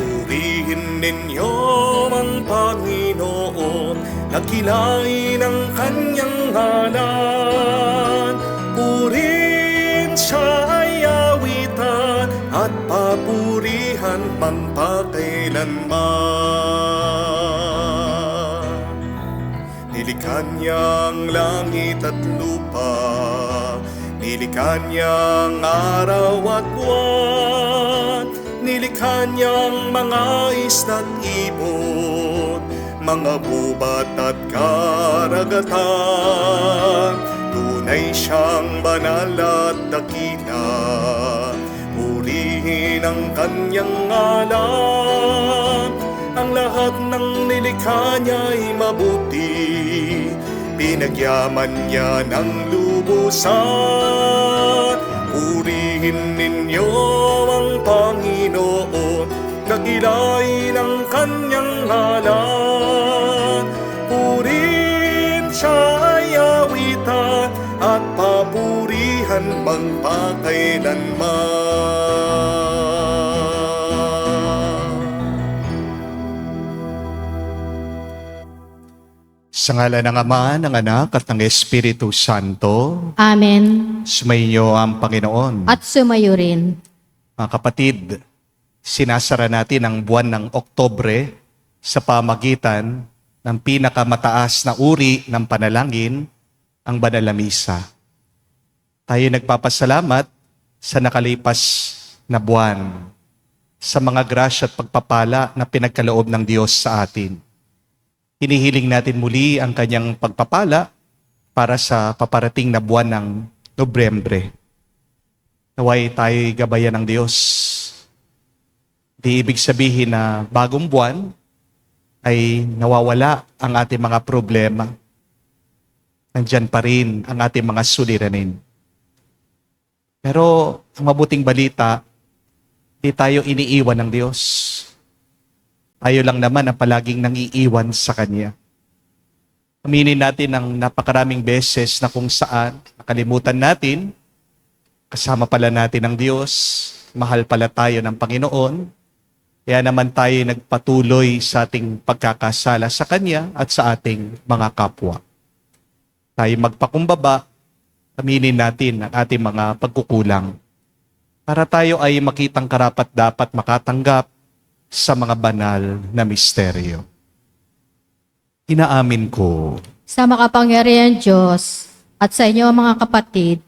Purihin ninyo ang Panginoon, nakilain ang kanyang ngalan. Purihin siya ay awitan at papurihan magpakailanman. Nilikha niya ang langit at lupa, nilikha niya ang araw at buwan, nilikha niyang mga isda't ibon, mga bubat at karagatan. Tunay siyang banal at dakila, purihin ang kanyang ngalan. Ang lahat ng nilikha niya'y mabuti, pinagyaman niya ng lubusan. Purihin ninyo ang Panginoon, nakilain ang kanyang ngalan. Purihin siya ay awitan at papurihan magpakailanman. Sa ngalan ng Ama, ng Anak, at ng Espiritu Santo. Amen. Sumainyo ang Panginoon. At sumayo rin. Mga kapatid, sinasara natin ang buwan ng Oktubre sa pamagitan ng pinakamataas na uri ng panalangin, ang Banal na Misa. Tayo nagpapasalamat sa nakalipas na buwan, sa mga grasya at pagpapala na pinagkaloob ng Diyos sa atin. Hinihiling natin muli ang kanyang pagpapala para sa paparating na buwan ng Nobyembre. Naway tayo'y gabayan ng Diyos. Di ibig sabihin na bagong buwan ay nawawala ang ating mga problema. Nandyan pa rin ang ating mga suliranin. Pero ang mabuting balita, di tayo iniiwan ng Diyos. Tayo lang naman ang palaging nangiiwan sa Kanya. Aminin natin ang napakaraming beses na kung saan nakalimutan natin, kasama pala natin ang Diyos, mahal pala tayo ng Panginoon, kaya naman tayo nagpatuloy sa ating pagkakasala sa Kanya at sa ating mga kapwa. Tayo magpakumbaba, aminin natin ang ating mga pagkukulang, para tayo ay makitang karapat-dapat makatanggap sa mga banal na misteryo. Inaamin ko Sa makapangyarihan Diyos at sa inyo mga kapatid,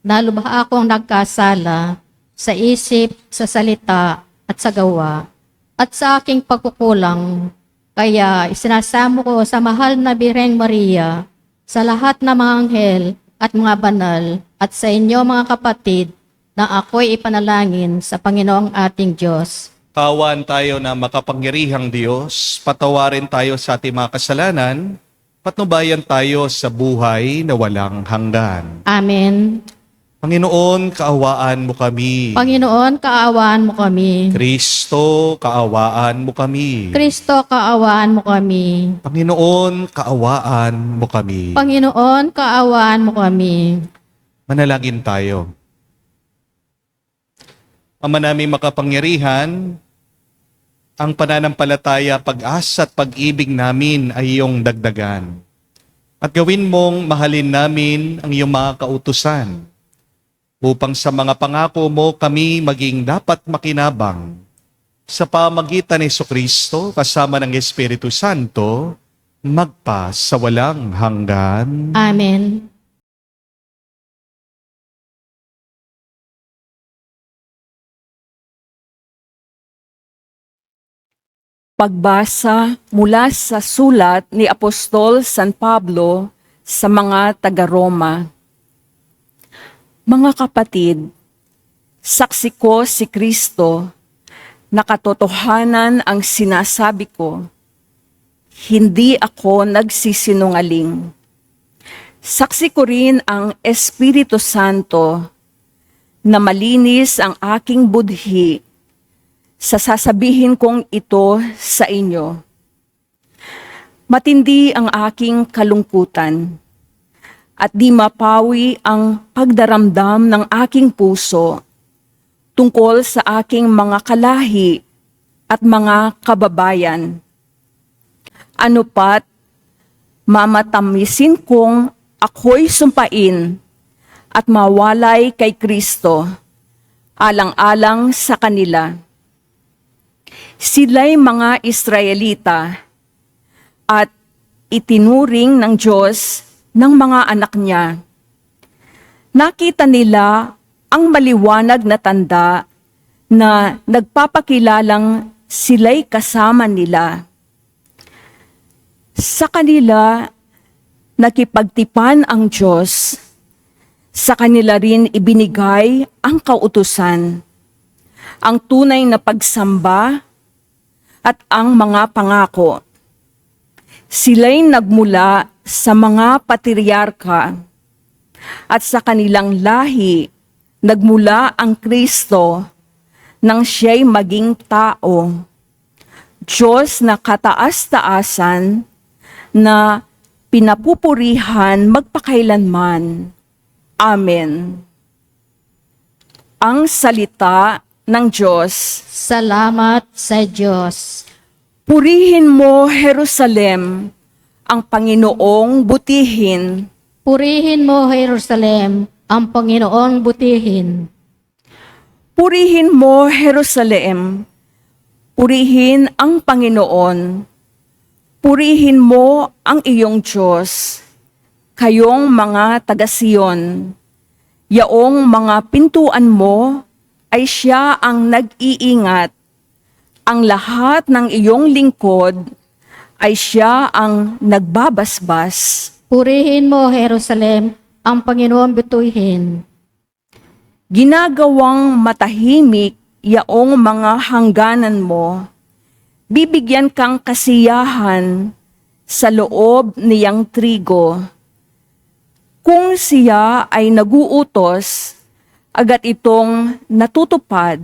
na lubha akong nagkasala sa isip, sa salita at sa gawa, at sa aking pagkukulang. Kaya isinasamo ko sa mahal na Birheng Maria, sa lahat ng mga anghel at mga banal, at sa inyo mga kapatid, na ako'y ipanalangin sa Panginoong ating Diyos. Kaawaan tayo na makapangyarihang Diyos, patawarin tayo sa ating mga kasalanan, patnubayan tayo sa buhay na walang hanggan. Amen. Panginoon, kaawaan mo kami. Panginoon, kaawaan mo kami. Kristo, kaawaan mo kami. Kristo, kaawaan mo kami. Panginoon, kaawaan mo kami. Panginoon, kaawaan mo kami. Manalangin tayo. Ama naming makapangyarihan, ang pananampalataya, pag-asa at pag-ibig namin ay iyong dagdagan. At gawin mong mahalin namin ang iyong mga kautusan, upang sa mga pangako mo kami maging dapat makinabang sa pamagitan ni Jesucristo kasama ng Espiritu Santo, magpa sa walang hanggan. Amen. Pagbasa mula sa sulat ni Apostol San Pablo sa mga taga-Roma. Mga kapatid, saksi ko si Kristo, na katotohanan ang sinasabi ko. Hindi ako nagsisinungaling. Saksi ko rin ang Espiritu Santo na malinis ang aking budhi sa sasabihin kong ito sa inyo. Matindi ang aking kalungkutan at di mapawi ang pagdaramdam ng aking puso tungkol sa aking mga kalahi at mga kababayan. Ano pat, mamatamisin kong ako'y sumpain at mawalay kay Kristo, alang-alang sa kanila. Sila'y mga Israelita at itinuring ng Diyos ng mga anak niya. Nakita nila ang maliwanag na tanda na nagpapakilalang sila'y kasama nila. Sa kanila, nakipagtipan ang Diyos. Sa kanila rin ibinigay ang kautusan, ang tunay na pagsamba at ang mga pangako. Sila'y nagmula sa mga patriarka at sa kanilang lahi nagmula ang Kristo nang siya'y maging tao. Diyos na kataas-taasan na pinapupurihan magpakailanman. Amen. Ang salita ng Diyos. Salamat sa Diyos. Purihin mo, Jerusalem, ang Panginoong butihin. Purihin mo, Jerusalem, ang Panginoong butihin. Purihin mo, Jerusalem. Purihin ang Panginoon. Purihin mo ang iyong Diyos. Kayong mga taga-Siyon, yaong mga pintuan mo ay siya ang nag-iingat. Ang lahat ng iyong lingkod ay siya ang nagbabasbas. Purihin mo, Jerusalem, ang Panginoong butihin. Ginagawang matahimik yaong mga hangganan mo. Bibigyan kang kasiyahan sa loob niyang trigo. Kung siya ay naguutos, agad itong natutupad,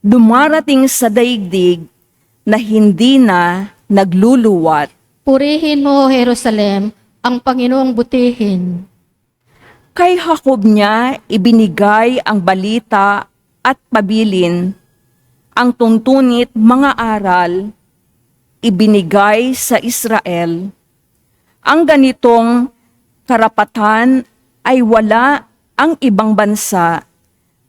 dumarating sa daigdig na hindi na nagluluwat. Purihin mo, Jerusalem, ang Panginoong butihin. Kay Jacob niya ibinigay ang balita at pabilin, ang tuntunit mga aral, ibinigay sa Israel. Ang ganitong karapatan ay wala ang ibang bansa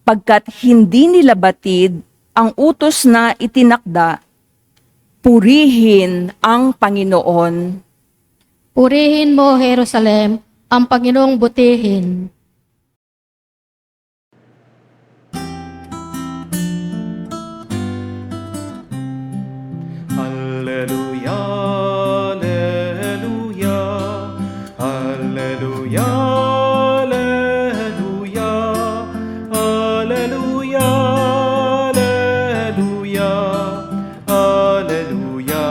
pagkat hindi nila batid ang utos na itinakda. Purihin ang Panginoon. Purihin mo, Jerusalem, ang Panginoong butihin. Alleluia, alleluia, alleluia, alleluia, alleluia, alleluia,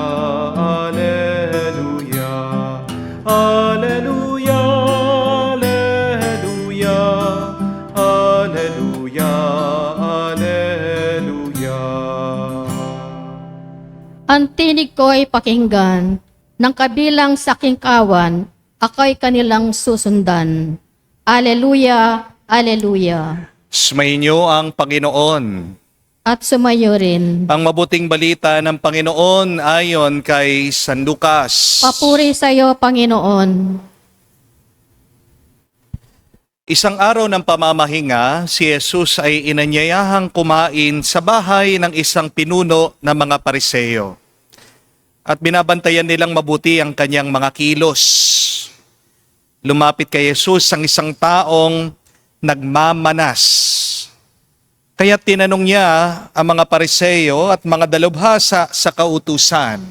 alleluia, alleluia, alleluia, alleluia, alleluia, alleluia. Ang tinig ko ay pakinggan, ng kabilang sa aking kawan, ako'y kanilang susundan. Aleluya, aleluya. Sumainyo ang Panginoon. At sumayo rin. Ang mabuting balita ng Panginoon ayon kay San Lucas. Papuri sa iyo, Panginoon. Isang araw ng pamamahinga, si Jesus ay inanyayahang kumain sa bahay ng isang pinuno ng mga Pariseo. At binabantayan nilang mabuti ang kanyang mga kilos. Lumapit kay Jesus ang isang taong nagmamanas. Kaya tinanong niya ang mga Pariseo at mga dalubhasa sa kautusan.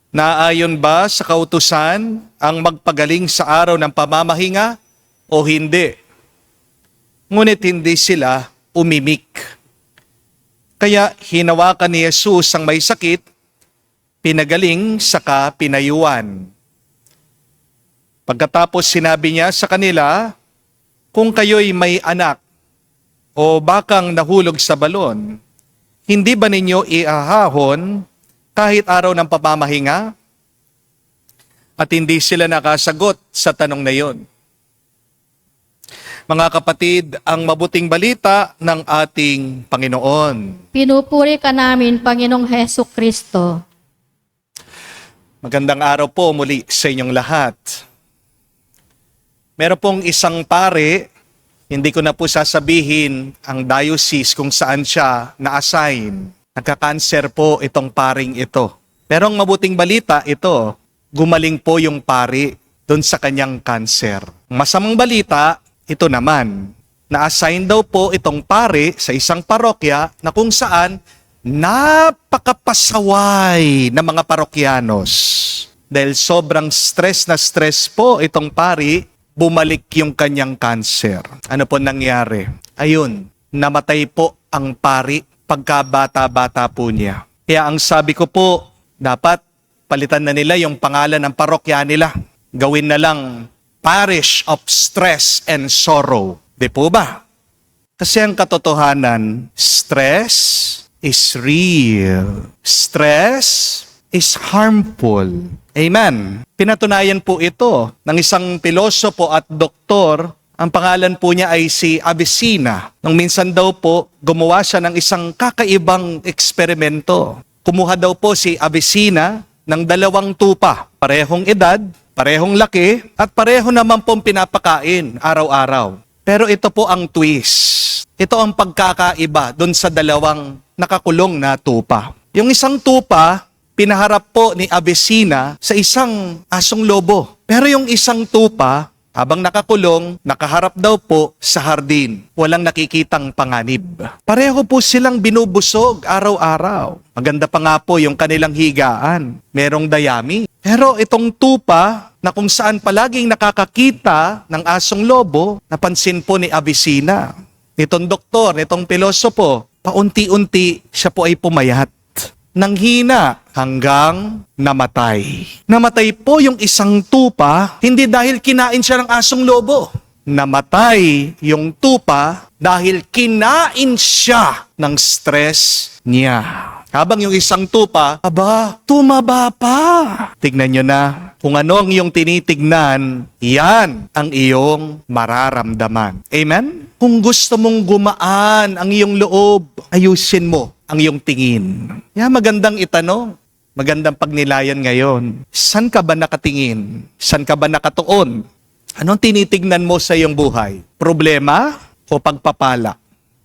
Naayon ba sa kautusan ang magpagaling sa araw ng pamamahinga o hindi? Ngunit hindi sila umimik. Kaya hinawakan ni Jesus ang may sakit, pinagaling saka pinayuan. Pagkatapos sinabi niya sa kanila, kung kayo'y may anak o bakang nahulog sa balon, hindi ba ninyo iahahon kahit araw ng pamamahinga? At hindi sila nakasagot sa tanong na yon. Mga kapatid, ang mabuting balita ng ating Panginoon. Pinupuri ka namin, Panginoong Heso Kristo. Magandang araw po muli sa inyong lahat. Meron pong isang pare, hindi ko na po sasabihin ang diocese kung saan siya na-assign. Nagka-cancer po itong paring ito. Pero ang mabuting balita ito, gumaling po yung pari doon sa kanyang cancer. Ang masamang balita, ito naman, na-assign daw po itong pare sa isang parokya na kung saan napakapasaway ng mga parokyanos. Dahil sobrang stress na stress po itong pari, bumalik yung kanyang cancer. Ano po nangyari? Ayun, namatay po ang pari pagkabata-bata po niya. Kaya ang sabi ko po, dapat palitan na nila yung pangalan ng parokya nila. Gawin na lang Parish of Stress and Sorrow. Di po ba? Kasi ang katotohanan, stress is real. Stress is harmful. Amen. Pinatunayan po ito ng isang pilosopo at doktor. Ang pangalan po niya ay si Avicenna. Nung minsan daw po, gumawa siya ng isang kakaibang eksperimento. Kumuha daw po si Avicenna ng 2 tupa. Parehong edad, parehong laki, at pareho naman pong pinapakain araw-araw. Pero ito po ang twist. Ito ang pagkakaiba doon sa 2 nakakulong na tupa. Yung isang tupa, pinaharap po ni Avicenna sa isang asong lobo. Pero yung isang tupa, habang nakakulong, nakaharap daw po sa hardin. Walang nakikitang panganib. Pareho po silang binubusog araw-araw. Maganda pa nga po yung kanilang higaan. Merong dayami. Pero itong tupa na kung saan palaging nakakakita ng asong lobo, napansin po ni Avicenna. Nitong doktor, nitong pilosopo, paunti-unti siya po ay pumayat. Nanghina hanggang namatay. Namatay po yung isang tupa, hindi dahil kinain siya ng asong lobo. Namatay yung tupa dahil kinain siya ng stress niya. Habang yung isang tupa, tumaba pa. Tignan nyo na, kung ano ang iyong tinitignan, yan ang iyong mararamdaman. Amen? Kung gusto mong gumaan ang iyong loob, ayusin mo ang iyong tingin. Magandang itanong, magandang pagnilayan ngayon. San ka ba nakatingin? San ka ba nakatuon? Anong tinitignan mo sa iyong buhay? Problema o pagpapala?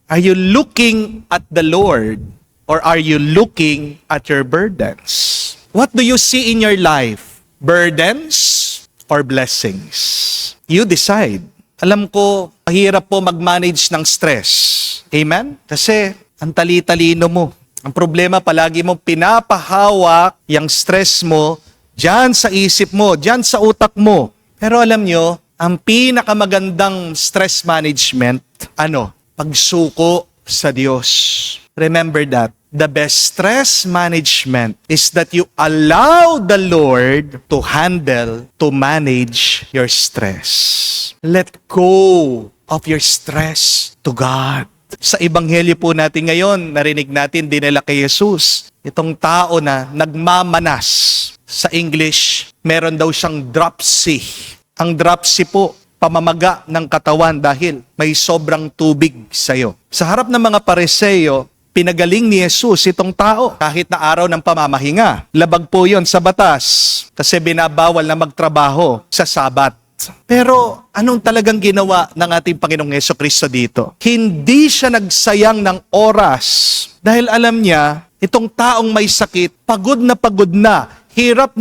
Are you looking at the Lord or are you looking at your burdens? What do you see in your life? Burdens or blessings? You decide. Alam ko, mahirap po mag-manage ng stress. Amen? Kasi ang tali-talino mo. Ang problema, palagi mo pinapahawak yung stress mo dyan sa isip mo, dyan sa utak mo. Pero alam nyo, ang pinakamagandang stress management, pagsuko sa Diyos. Remember that. The best stress management is that you allow the Lord to manage your stress. Let go of your stress to God. Sa ebanghelyo po natin ngayon, narinig natin dinala kay Jesus. Itong tao na nagmamanas. Sa English, meron daw siyang dropsy. Ang dropsy po, pamamaga ng katawan dahil may sobrang tubig sa'yo. Sa harap ng mga Pariseo, pinagaling ni Jesus itong tao kahit na araw ng pamamahinga. Labag po yon sa batas kasi binabawal na magtrabaho sa Sabat. Pero anong talagang ginawa ng ating Panginoong Jesucristo dito? Hindi siya nagsayang ng oras dahil alam niya, itong taong may sakit, pagod na, hirap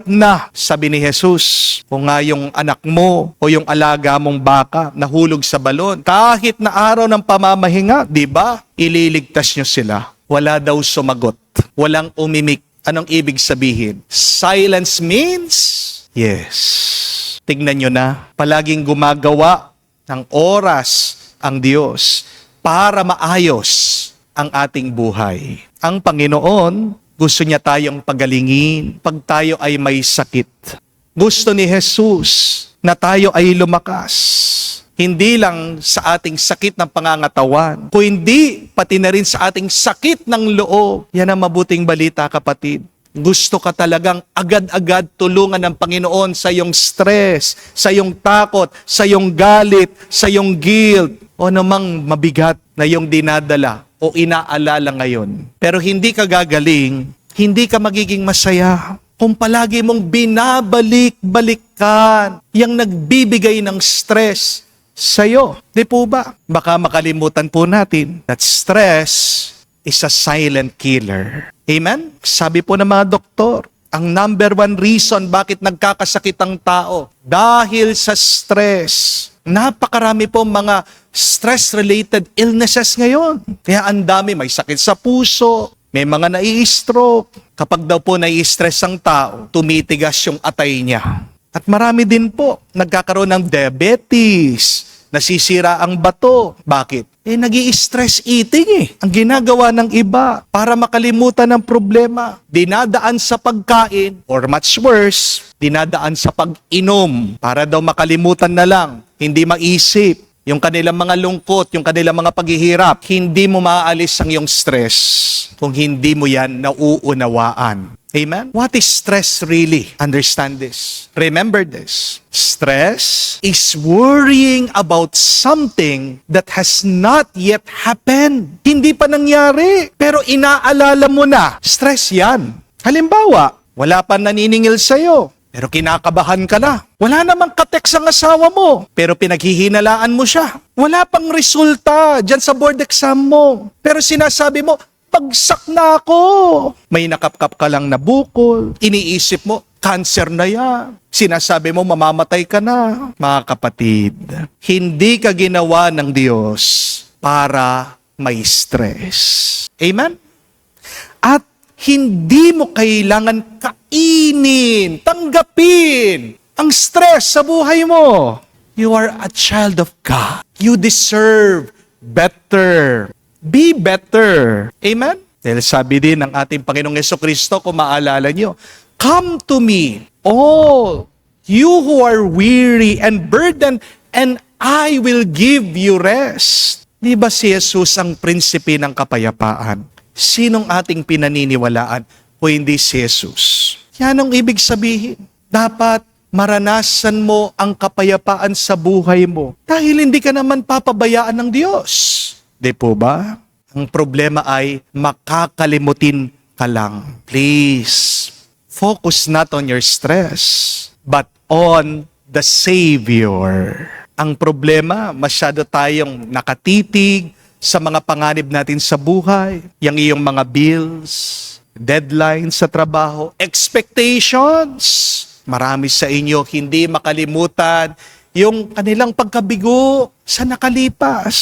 na. Sabi ni Jesus, kung nga yung anak mo o yung alaga mong baka nahulog sa balon, kahit na araw ng pamamahinga, di ba? Ililigtas niyo sila. Wala daw sumagot. Walang umimik. Anong ibig sabihin? Silence means yes. Tignan nyo na, palaging gumagawa ng oras ang Diyos para maayos ang ating buhay. Ang Panginoon, gusto niya tayong pagalingin pag tayo ay may sakit. Gusto ni Jesus na tayo ay lumakas. Hindi lang sa ating sakit ng pangangatawan, kundi pati na rin sa ating sakit ng loob. Yan ang mabuting balita, kapatid. Gusto ka talagang agad-agad tulungan ng Panginoon sa iyong stress, sa iyong takot, sa iyong galit, sa iyong guilt, o namang mabigat na iyong dinadala o inaalala ngayon. Pero hindi ka gagaling, hindi ka magiging masaya kung palagi mong binabalik-balikan yung nagbibigay ng stress sa'yo. Di po ba? Baka makalimutan po natin that stress is a silent killer. Amen? Sabi po ng mga doktor, ang number one reason bakit nagkakasakit ang tao, dahil sa stress. Napakarami po mga stress-related illnesses ngayon. Kaya ang dami, may sakit sa puso, may mga nai-stroke. Kapag daw po nai-stress ang tao, tumitigas yung atay niya. At marami din po, nagkakaroon ng diabetes, nasisira ang bato. Bakit? Nag-i-stress eating ang ginagawa ng iba para makalimutan ng problema. Dinadaan sa pagkain, or much worse, dinadaan sa pag-inom para daw makalimutan na lang, hindi maisip yung kanilang mga lungkot, yung kanilang mga paghihirap. Hindi mo maaalis ang iyong stress kung hindi mo yan nauunawaan. Amen? What is stress really? Understand this. Remember this. Stress is worrying about something that has not yet happened. Hindi pa nangyari, pero inaalala mo na. Stress yan. Halimbawa, wala pa naniningil sa'yo, pero kinakabahan ka na. Wala namang kateks ang asawa mo, pero pinaghihinalaan mo siya. Wala pang resulta dyan sa board exam mo, pero sinasabi mo, bagsak na ako. May nakapkap ka lang na bukol. Iniisip mo, cancer na yan. Sinasabi mo, mamamatay ka na. Mga kapatid, hindi ka ginawa ng Diyos para may stress. Amen? At hindi mo kailangan kainin, tanggapin ang stress sa buhay mo. You are a child of God. You deserve better. Be better. Amen? Dahil sabi din ng ating Panginoong Jesucristo, kung maalala nyo, come to me, all you who are weary and burdened, and I will give you rest. Di ba si Jesus ang prinsipe ng kapayapaan? Sinong ating pinaniniwalaan o hindi si Jesus? Yan ang ibig sabihin. Dapat maranasan mo ang kapayapaan sa buhay mo dahil hindi ka naman papabayaan ng Diyos. Di po ba? Ang problema ay makakalimutin ka lang. Please, focus not on your stress, but on the Savior. Ang problema, masyado tayong nakatitig sa mga panganib natin sa buhay, yung iyong mga bills, deadlines sa trabaho, expectations. Marami sa inyo hindi makalimutan yung kanilang pagkabigo sa nakalipas.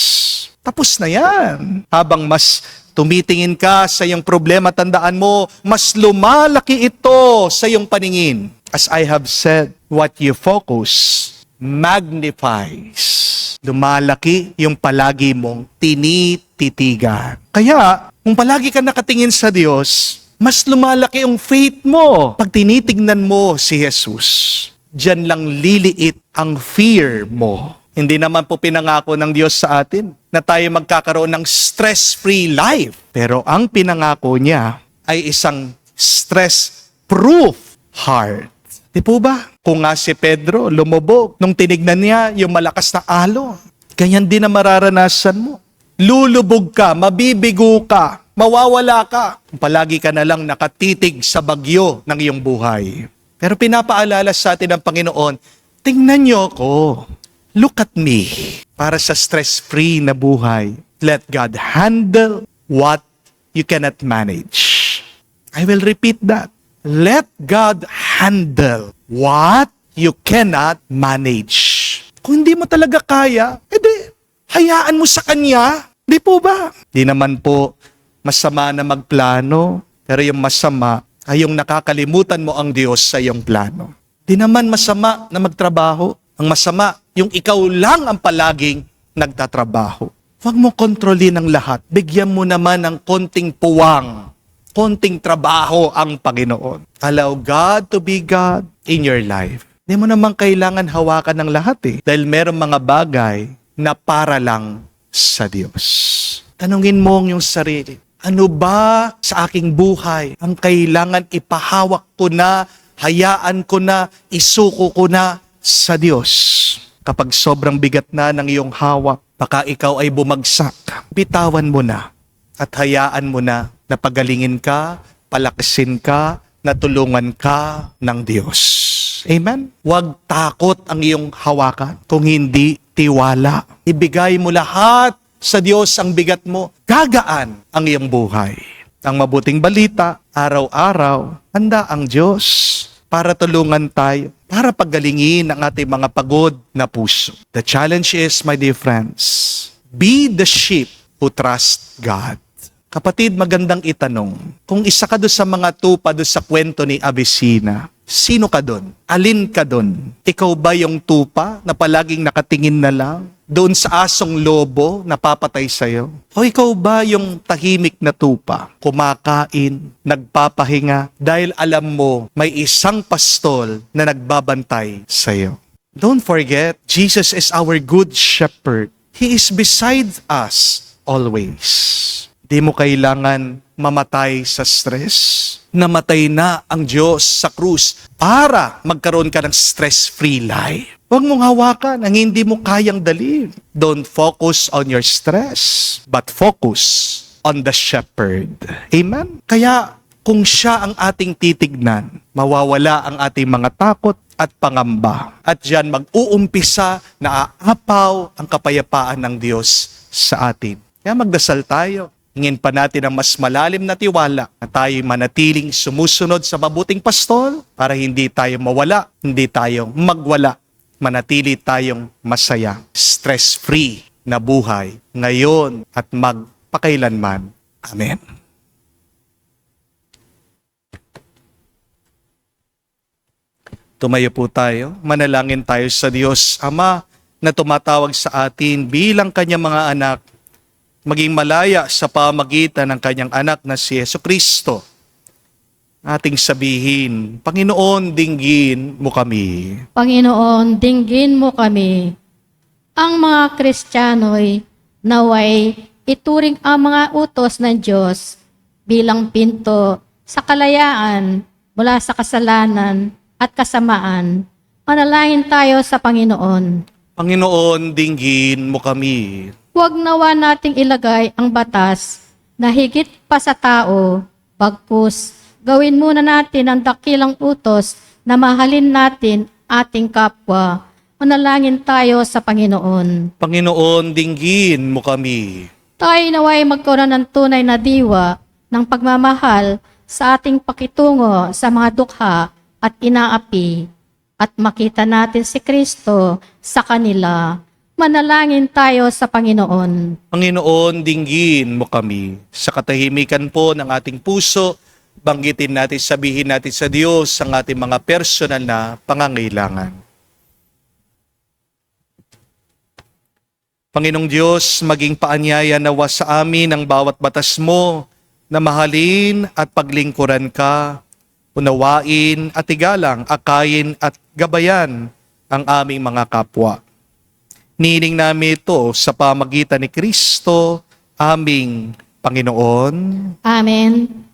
Tapos na yan. Habang mas tumitingin ka sa iyong problema, tandaan mo, mas lumalaki ito sa iyong paningin. As I have said, what you focus magnifies. Lumalaki yung palagi mong tinititigan. Kaya, kung palagi ka nakatingin sa Diyos, mas lumalaki yung faith mo. Pag tinitignan mo si Jesus, diyan lang liliit ang fear mo. Hindi naman po pinangako ng Diyos sa atin na tayo magkakaroon ng stress-free life. Pero ang pinangako niya ay isang stress-proof heart. Di po ba? Kung nga si Pedro lumubog nung tinignan niya yung malakas na alon, ganyan din ang mararanasan mo. Lulubog ka, mabibigo ka, mawawala ka. Palagi ka na lang nakatitig sa bagyo ng iyong buhay. Pero pinapaalala sa atin ng Panginoon, tingnan niyo ako. Look at me. Para sa stress-free na buhay, let God handle what you cannot manage. I will repeat that. Let God handle what you cannot manage. Kung hindi mo talaga kaya, edi, hayaan mo sa Kanya. Di po ba? Di naman po masama na magplano, pero yung masama ay yung nakakalimutan mo ang Diyos sa iyong plano. Di naman masama na magtrabaho. Ang masama, yung ikaw lang ang palaging nagtatrabaho. Huwag mo kontrolin ang lahat. Bigyan mo naman ng konting puwang, konting trabaho ang Panginoon. Allow God to be God in your life. Hindi mo naman kailangan hawakan ng lahat dahil merong mga bagay na para lang sa Diyos. Tanungin mo ang iyong sarili, Ano ba sa aking buhay ang kailangan ipahawak ko na, hayaan ko na, isuko ko na sa Diyos? Kapag sobrang bigat na ng iyong hawak, baka ikaw ay bumagsak, bitawan mo na at hayaan mo na pagalingin ka, palakasin ka, natulungan ka ng Diyos. Amen? Huwag takot ang iyong hawakan, kung hindi tiwala. Ibigay mo lahat sa Diyos ang bigat mo, gagaan ang iyong buhay. Ang mabuting balita, araw-araw, handa ang Diyos para tulungan tayo, para pagalingin ang ating mga pagod na puso. The challenge is, my dear friends, be the sheep who trust God. Kapatid, magandang itanong, kung isa ka doon sa mga tupa doon sa kwento ni Abisina, sino ka doon? Alin ka doon? Ikaw ba yung tupa na palaging nakatingin na lang doon sa asong lobo na papatay sa'yo? O ikaw ba yung tahimik na tupa, kumakain, nagpapahinga, dahil alam mo may isang pastol na nagbabantay sa'yo? Don't forget, Jesus is our good shepherd. He is beside us always. Di mo kailangan mamatay sa stress. Namatay na ang Diyos sa krus para magkaroon ka ng stress-free life. Huwag mong hawakan ang hindi mo kayang dalhin. Don't focus on your stress, but focus on the shepherd. Amen? Kaya kung siya ang ating titignan, mawawala ang ating mga takot at pangamba. At diyan mag-uumpisa na aapaw ang kapayapaan ng Diyos sa atin. Kaya magdasal tayo. Hingin pa natin ang mas malalim na tiwala na tayo manatiling sumusunod sa mabuting pastol para hindi tayo mawala, hindi tayo magwala. Manatili tayong masaya, stress-free na buhay ngayon at magpakailanman. Amen. Tumayo po tayo, manalangin tayo sa Diyos Ama na tumatawag sa atin bilang kanyang mga anak, maging malaya sa pamagitan ng kanyang anak na si Jesucristo. Ating sabihin, Panginoon, dinggin mo kami. Panginoon, dinggin mo kami. Ang mga Kristiyano'y naway ituring ang mga utos ng Diyos bilang pinto sa kalayaan mula sa kasalanan at kasamaan. Manalangin tayo sa Panginoon. Panginoon, dinggin mo kami. Huwag nawa nating ilagay ang batas na higit pa sa tao, bagkus gawin muna natin ang dakilang utos na mahalin natin ating kapwa. Manalangin tayo sa Panginoon. Panginoon, dinggin mo kami. Tayo naway magkaroon ng tunay na diwa ng pagmamahal sa ating pakitungo sa mga dukha at inaapi at makita natin si Kristo sa kanila. Manalangin tayo sa Panginoon. Panginoon, dinggin mo kami. Sa katahimikan po ng ating puso, banggitin natin, sabihin natin sa Diyos ang ating mga personal na pangangailangan. Panginoong Diyos, maging paanyaya nawa sa amin ang bawat batas mo na mahalin at paglingkuran ka, unawain at igalang, akayin at gabayan ang aming mga kapwa. Nining namin ito sa pamagitan ni Kristo, aming Panginoon. Amen.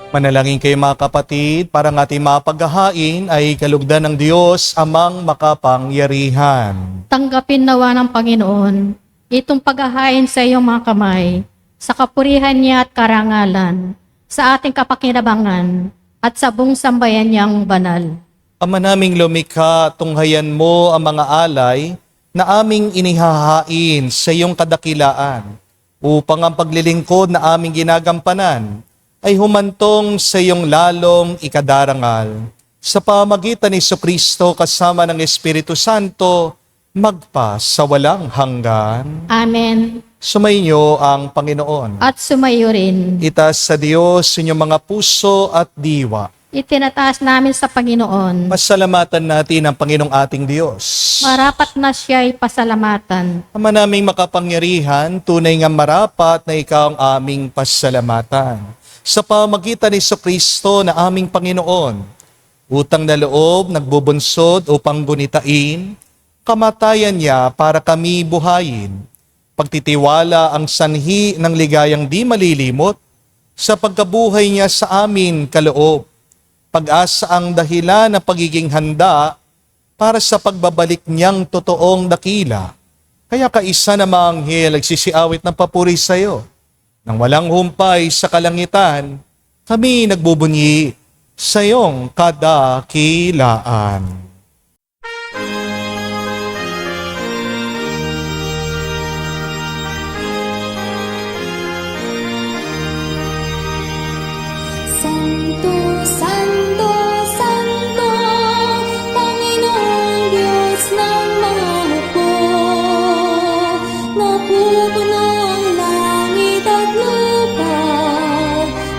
Manalangin kayo mga kapatid, para ng ating mapaghahain ay kalugdan ng Diyos amang makapangyarihan. Tanggapin nawa ng Panginoon itong paghahain sa iyong mga kamay, sa kapurihan niya at karangalan, sa ating kapakinabangan at sa buong sambayan niyang banal. Ama naming lumikha, tunghayan mo ang mga alay na aming inihahain sa iyong kadakilaan, upang ang paglilingkod na aming ginagampanan ay humantong sa iyong lalong ikadarangal. Sa pamagitan ni Jesucristo kasama ng Espiritu Santo, magpa sa walang hanggan. Amen. Sumainyo ang Panginoon. At sumayo rin. Itaas sa Diyos inyong mga puso at diwa. Itinataas namin sa Panginoon. Pasalamatan natin ang Panginoong ating Diyos. Marapat na siya'y pasalamatan. Ama naming makapangyarihan, tunay nga marapat na ikaw ang aming pasalamatan. Sa pamagitan ni Jesucristo na aming Panginoon, utang na loob, nagbubunsod upang gunitain, kamatayan niya para kami buhayin, pagtitiwala ang sanhi ng ligayang di malilimot, sa pagkabuhay niya sa amin kaloob, pag-asa ang dahilan ng pagiging handa para sa pagbabalik niyang totoong dakila. Kaya kaisa na mga anghel nagsisiawit ng papuri sa iyo. Nang walang humpay sa kalangitan, kami nagbubunyi sa iyong kadakilaan. Santo, Santo, Santo, Panginoong Diyos ng mga hukbo. Napupuno ang langit at lupa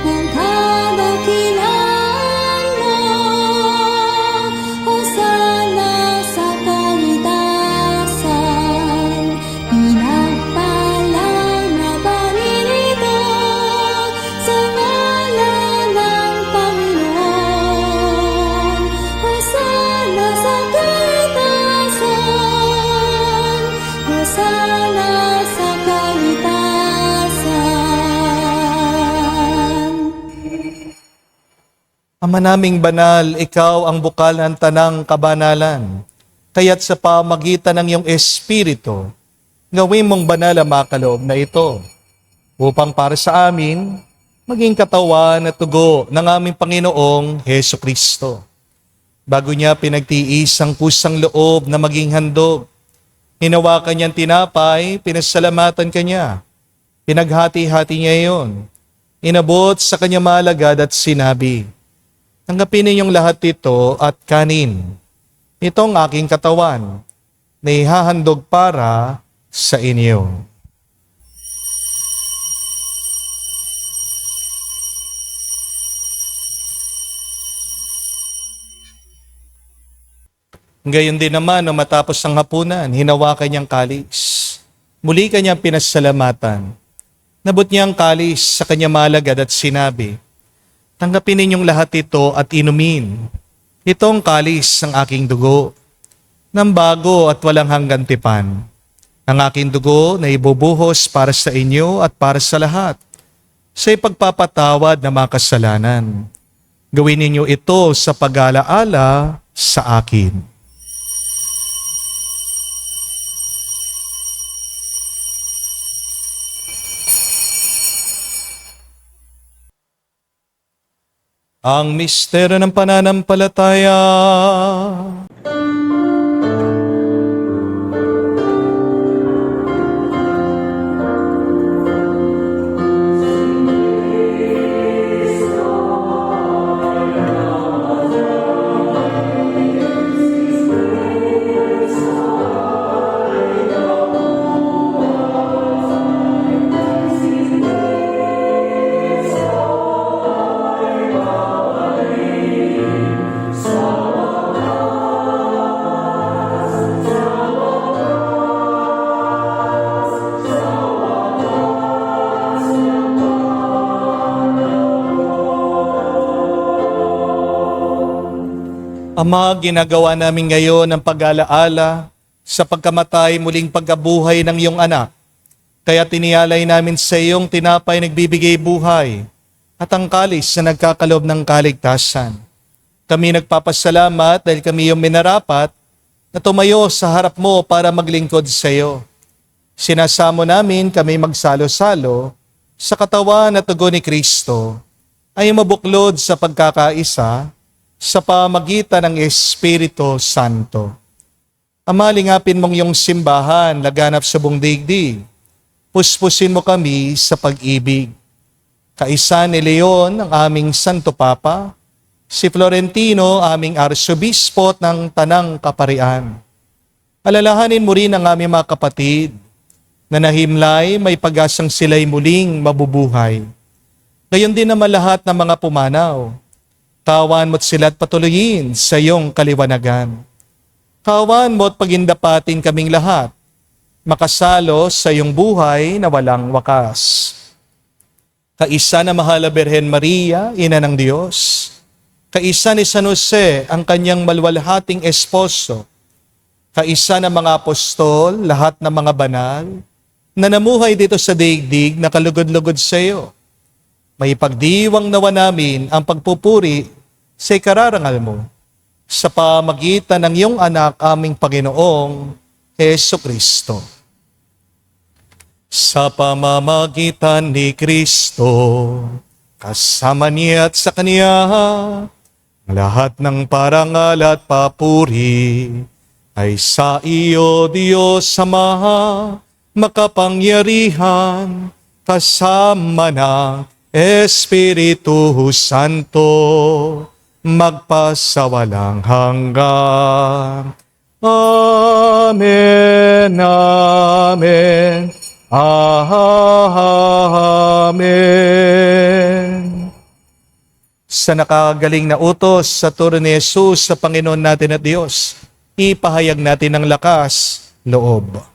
ng kadakilaan mo. Hosana sa kaitasan, pinagpalang na paninito sa ngalan ng Panginoon. Hosana sa kaitasan, Hosana sa kaitasan. Ama naming banal, ikaw ang bukal ng tanang kabanalan. Kaya't sa pamagitan ng iyong Espiritu, gawin mong banal ang mga kaloob na ito, upang para sa amin, maging katawan at tugo ng aming Panginoong Heso Kristo. Bago niya pinagtiis ang kusang loob na maging handog, hinawakan niyang tinapay, pinasalamatan kanya. Pinaghati-hati niya iyon. Inabot sa kanya malagad at sinabi, tanggapin ninyong lahat ito at kanin. Itong aking katawan na ihahandog para sa inyo. Gayon din naman, nung matapos ang hapunan, hinawakan niyang kalis. Muli kanyang pinasalamatan. Nabot niya ang kalis sa kanya malagad at sinabi, tanggapin ninyong lahat ito at inumin. Itong kalis ng aking dugo, ng bago at walang hanggang tipan. Ang aking dugo na ibubuhos para sa inyo at para sa lahat, sa ipagpapatawad ng mga kasalanan. Gawin ninyo ito sa pag-alaala sa akin. Ang misteryo ng pananampalataya. Ama, ginagawa namin ngayon ang pag-alaala sa pagkamatay muling pagkabuhay ng iyong anak. Kaya tinialay namin sa iyong tinapay nagbibigay buhay at ang kalis na nagkakaloob ng kaligtasan. Kami nagpapasalamat dahil kami yung minarapat na tumayo sa harap mo para maglingkod sa iyo. Sinasamo namin kami magsalo-salo sa katawan at dugo ni Kristo ay mabuklod sa pagkakaisa sa pamagitan ng Espiritu Santo. Amalingapin mong iyong simbahan laganap sa buong daigdig. Puspusin mo kami sa pag-ibig. Kaisa ni Leon, ang aming Santo Papa, si Florentino, aming Arsobispo ng Tanang Kaparian. Alalahanin mo rin ang aming mga kapatid na nahimlay, may pag-asang sila'y muling mabubuhay. Gayon din naman lahat ng mga pumanaw. Kawan mo't sila't patuloyin sa iyong kaliwanagan. Kawan mo't pagindapatin kaming lahat, makasalo sa iyong buhay na walang wakas. Kaisa na mahal na Birhen Maria, Ina ng Diyos. Kaisa ni San Jose, ang kanyang malwalhating esposo. Kaisa ng mga apostol, lahat ng mga banal, na namuhay dito sa daigdig na kalugod-lugod sa iyo. May pagdiwang nawa namin ang pagpupuri sa ikararangal mo sa pamagitan ng iyong anak aming Panginoong Jesucristo. Sa pamamagitan ni Kristo, kasama niya at sa Kanya, lahat ng parangal at papuri ay sa iyo, Diyos Ama, makapangyarihan, kasama ng Espiritu Santo, magpasawalang hanggan. Amen, amen. Amen. Sa nakagaling na utos sa turo ni Jesus sa Panginoon natin at Diyos, ipahayag natin ng lakas, loob.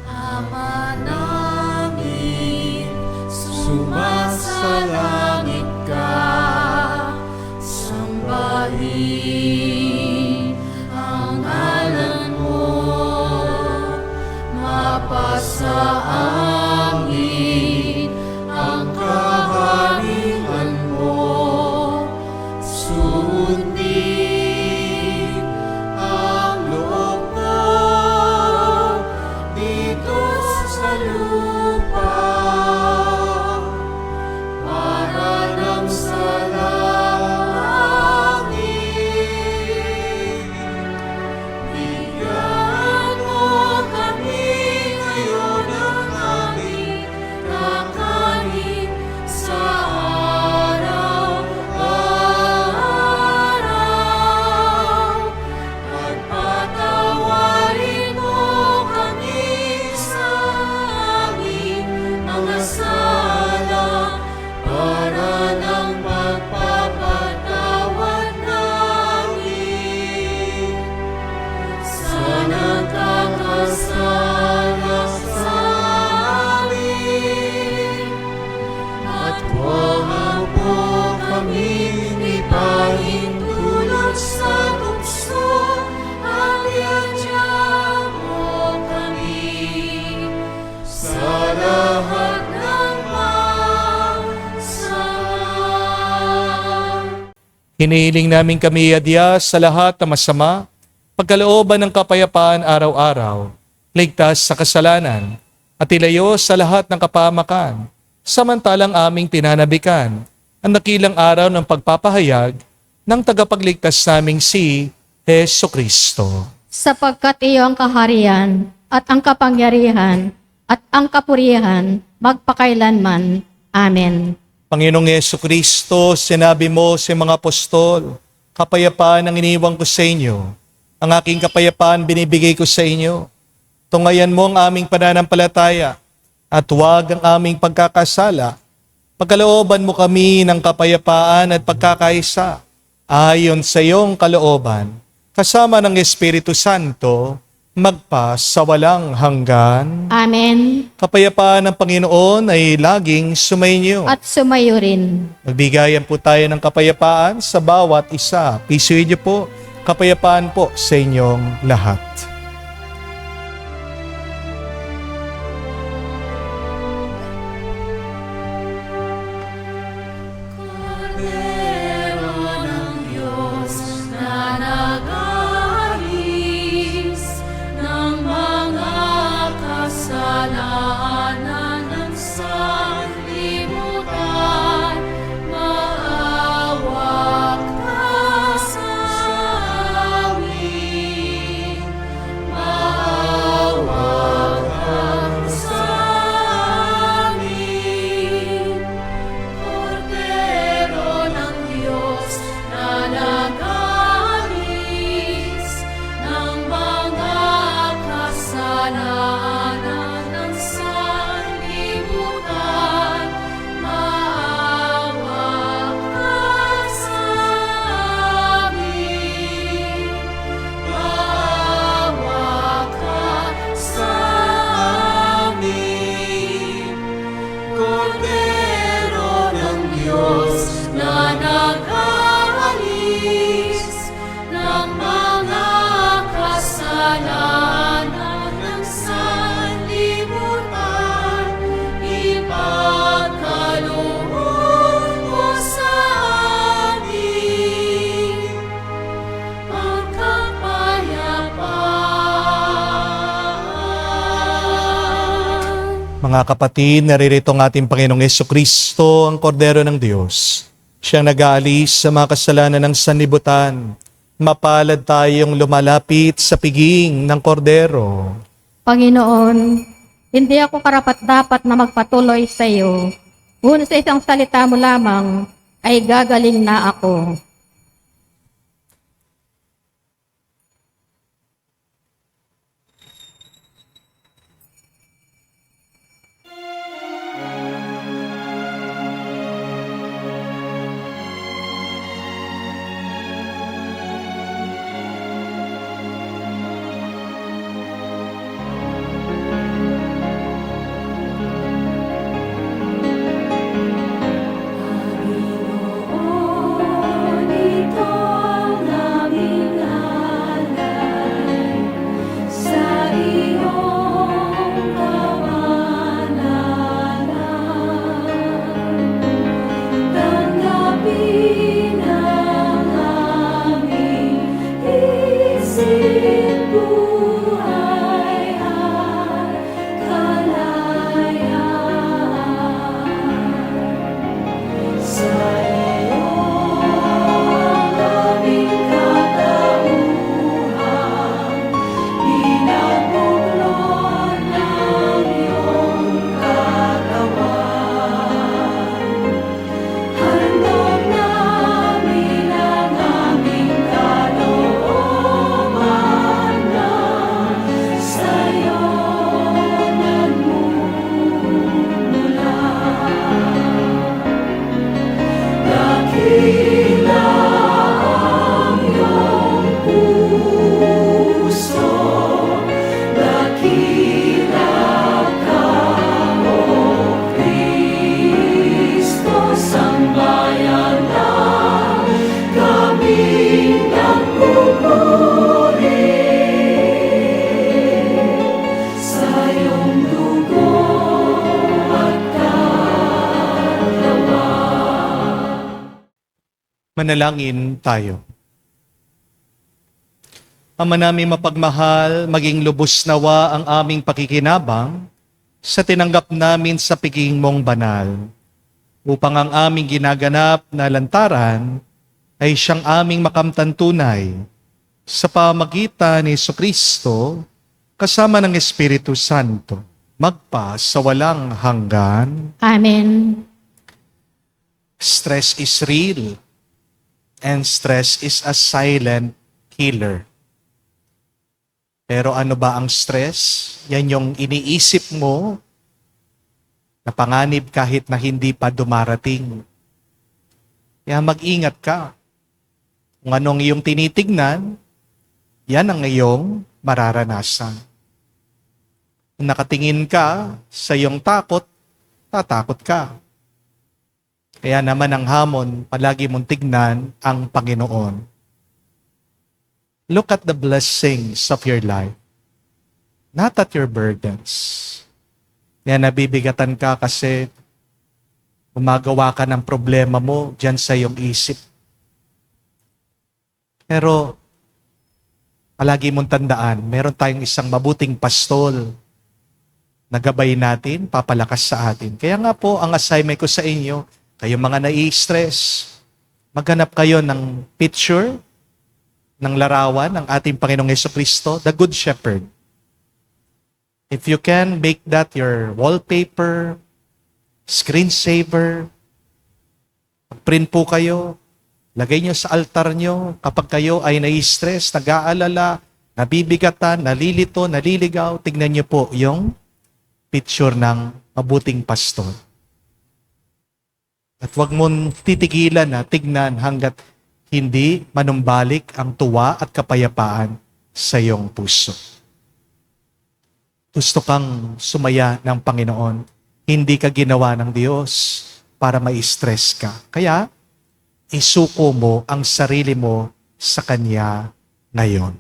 Ama namin, sumasalangit ka, sambahin ang ngalan mo, mapasa amin ang kaharian mo, sundin ang loob mo dito sa lupa para nang sa langit. Bigyan mo kami ngayon ng aming kakanin sa araw-araw, at patawarin mo kami sa aming mga sala para ng pagpapatawad namin sa nagkakasala sa amin. At huwag mo kami ipahintulot sa tukso, at iadya mo kami sa lahat ng masama. Hinihiling namin kami adya sa lahat ng masama, pagkalooban ng kapayapaan araw-araw, ligtas sa kasalanan, at ilayo sa lahat ng kapahamakan, samantalang aming tinanabikan ang dakilang araw ng pagpapahayag ng tagapagligtas naming si Jesucristo. Sapagkat iyo ang kaharian at ang kapangyarihan at ang kapurihan magpakailanman. Amen. Panginoong Jesucristo, sinabi mo sa mga apostol, kapayapaan ang iniwang ko sa inyo. Ang aking kapayapaan binibigay ko sa inyo. Tungayan mo ang aming pananampalataya at huwag ang aming pagkakasala. Pagkalooban mo kami ng kapayapaan at pagkakaisa ayon sa iyong kalooban, kasama ng Espiritu Santo, magpa sa walang hanggan. Amen. Kapayapaan ng Panginoon ay laging sumainyo. At sumayo rin. Magbigayan po tayo ng kapayapaan sa bawat isa. Pisuhin niyo po, kapayapaan po sa inyong lahat. Mga kapatid, naririto ang ating Panginoong Jesucristo, ang Kordero ng Diyos. Siyang nag-aalis sa mga kasalanan ng sanlibutan. Mapalad tayong lumalapit sa piging ng Kordero. Panginoon, hindi ako karapat-dapat na magpatuloy sa iyo. Ngunit sa isang salita mo lamang ay gagaling na ako. Panginoon, ito ang aming alay sa iyong kabanalan. Tanggapin ang aming isip, buhay at kalayaan. Sa iyo ang aming katauhan, pinagbubulon ng iyong katawan. Handog namin ang aming kalooban na sa iyo nagmumula. Dakila ang iyong puso, dakila ka, O Kristo, sambayan na kaming nagpupuri sa iyong dugo at katawan. Manalangin tayo. Ama namin mapagmahal, maging lubos nawa ang aming pakikinabang sa tinanggap namin sa piging mong banal, upang ang aming ginaganap na lantaran ay siyang aming makamtan tunay sa pamagitan ni Jesucristo kasama ng Espiritu Santo, magpa sa walang hanggan. Amen. Stress is real, and stress is a silent killer. Pero ano ba ang stress? Yan yung iniisip mo na panganib kahit na hindi pa dumarating. Kaya mag-ingat ka. Kung anong iyong tinitignan, yan ang iyong mararanasan. Kung nakatingin ka sa iyong takot, tatakot ka. Kaya naman ang hamon, palagi mong tignan ang Panginoon. Look at the blessings of your life, not at your burdens. Kaya nabibigatan ka kasi gumagawa ka ng problema mo dyan sa iyong isip. Pero palagi mong tandaan, meron tayong isang mabuting pastol na gabay natin, papalakas sa atin. Kaya nga po, ang assignment ko sa inyo, kayong mga nai-stress, maghanap kayo ng picture, ng larawan ng ating Panginoong Jesucristo, the Good Shepherd. If you can, make that your wallpaper, screensaver, print po kayo, lagay nyo sa altar nyo kapag kayo ay nai-stress, nag-aalala, nabibigatan, nalilito, naliligaw, tignan nyo po yung picture ng mabuting pastor. At huwag mong titigilan na tignan hanggat hindi manumbalik ang tuwa at kapayapaan sa iyong puso. Gusto kang sumaya ng Panginoon, hindi ka ginawa ng Diyos para ma-stress ka. Kaya, isuko mo ang sarili mo sa Kanya ngayon.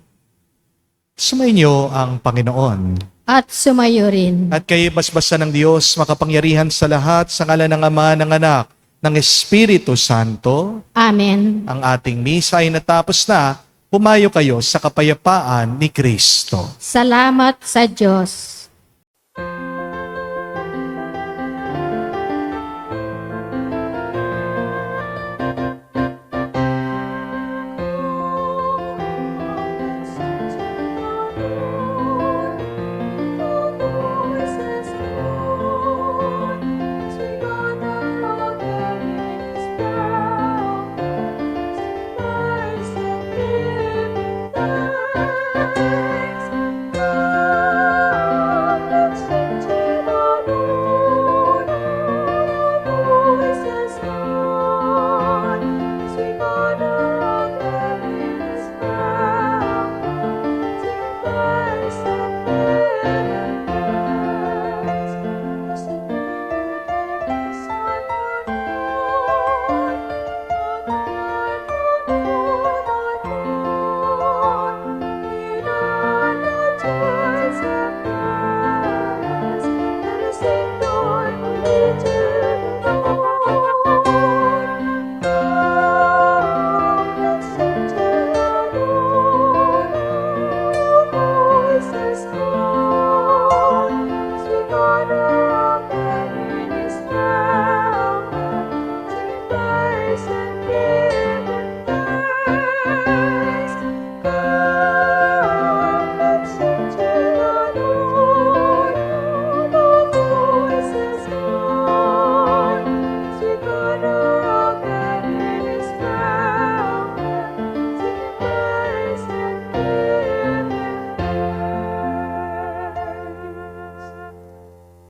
Sumainyo ang Panginoon. At sumayo rin. At kayo basbasa ng Diyos, makapangyarihan sa lahat, sa ngalan ng Ama, ng Anak, ng Espiritu Santo. Amen. Ang ating misa ay natapos na. Pumayo kayo sa kapayapaan ni Kristo. Salamat sa Diyos. araw.